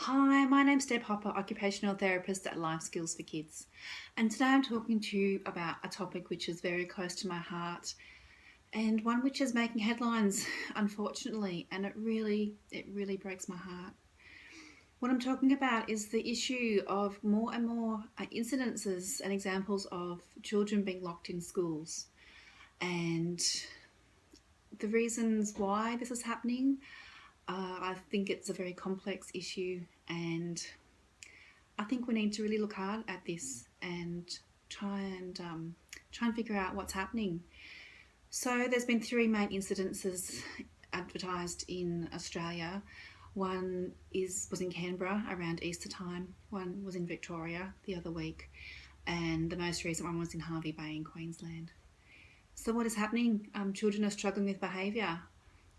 Hi, my name's Deb Hopper, occupational therapist at Life Skills for Kids. And today I'm talking to you about a topic which is very close to my heart and one which is making headlines, unfortunately, and it really breaks my heart. What I'm talking about is the issue of more and more incidences and examples of children being locked in schools. And the reasons why this is happening, I think it's a very complex issue, and I think we need to really look hard at this and try and try and figure out what's happening. So there's been three main incidences advertised in Australia. One was in Canberra around Easter time. One was in Victoria the other week, and the most recent one was in Hervey Bay in Queensland. So what is happening? Children are struggling with behaviour.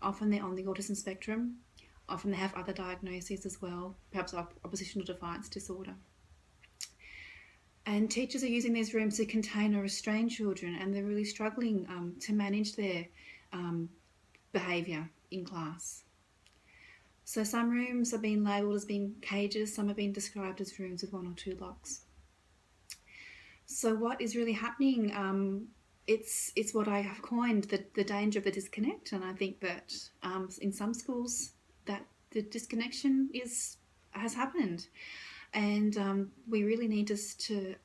Often they're on the autism spectrum. Often they have other diagnoses as well, perhaps oppositional defiance disorder. And teachers are using these rooms to contain or restrain children, and they're really struggling to manage their behaviour in class. So some rooms are being labelled as being cages, some are being described as rooms with one or two locks. So what is really happening? It's what I have coined the danger of the disconnect, and I think that in some schools that the disconnection has happened. And we really need to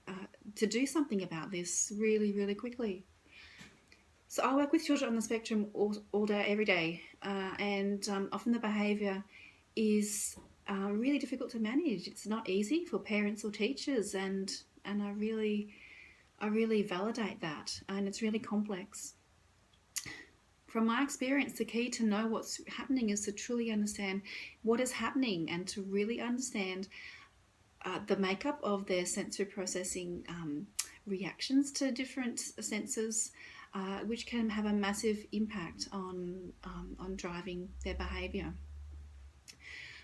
do something about this really, really quickly. So I work with children on the spectrum all day, every day, and often the behaviour is really difficult to manage. It's not easy for parents or teachers, and I really validate that, and it's really complex. From my experience, the key to know what's happening is to truly understand what is happening and to really understand the makeup of their sensory processing reactions to different senses, which can have a massive impact on driving their behaviour.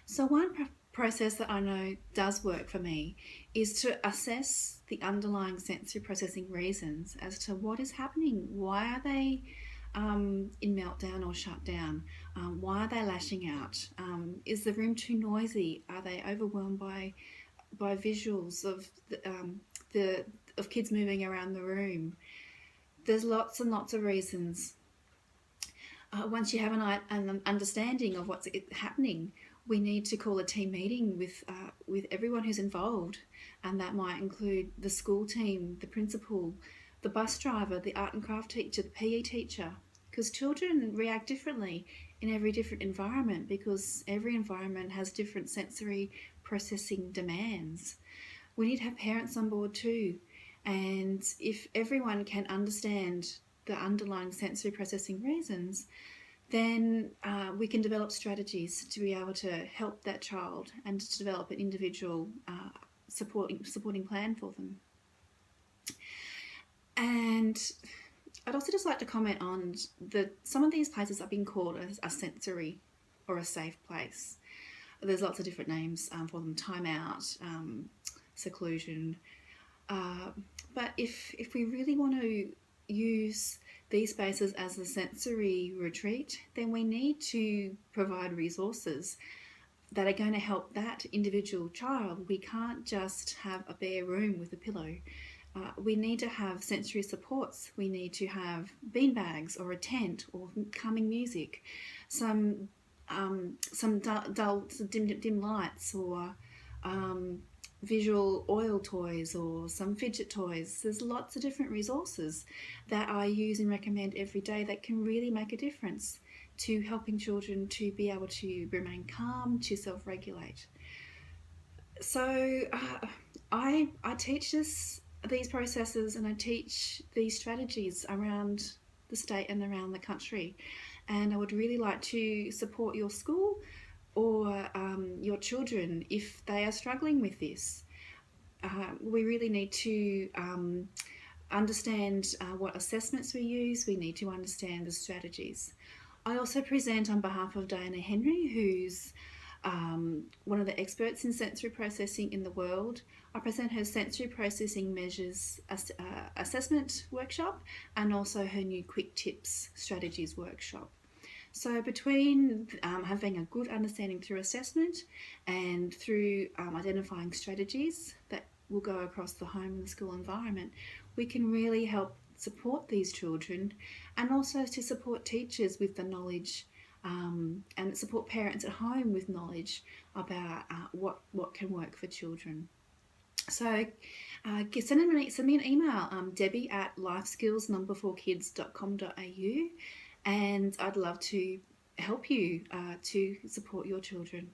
So one process that I know does work for me is to assess the underlying sensory processing reasons as to what is happening. Why are they in meltdown or shut down? Why are they lashing out? Is the room too noisy? Are they overwhelmed by visuals of of kids moving around the room? There's lots and lots of reasons. Once you have an understanding of what's happening, we need to call a team meeting with everyone who's involved, and that might include the school team, the principal, the bus driver, the art and craft teacher, the PE teacher, because children react differently in every different environment, because every environment has different sensory processing demands. We need to have parents on board too, and if everyone can understand the underlying sensory processing reasons, then we can develop strategies to be able to help that child and to develop an individual supporting plan for them. And I'd also just like to comment on some of these places are being called a sensory or a safe place. There's lots of different names for them: timeout, seclusion. But if we really want to use these spaces as a sensory retreat, then we need to provide resources that are going to help that individual child. We can't just have a bare room with a pillow. We need to have sensory supports. We need to have beanbags or a tent or calming music, some dull dim lights, or visual oil toys, or some fidget toys. There's lots of different resources that I use and recommend every day that can really make a difference to helping children to be able to remain calm, to self-regulate. So I teach these processes, and I teach these strategies around the state and around the country, and I would really like to support your school or your children if they are struggling with this. We really need to understand what assessments we use. We need to understand the strategies. I also present on behalf of Diana Henry, who's one of the experts in sensory processing in the world. I present her sensory processing measures assessment workshop, and also her new quick tips strategies workshop. So between having a good understanding through assessment and through identifying strategies that will go across the home and the school environment, we can really help support these children, and also to support teachers with the knowledge, and support parents at home with knowledge about what can work for children. So send me an email, Debbie at lifeskills4kids.com.au, and I'd love to help you to support your children.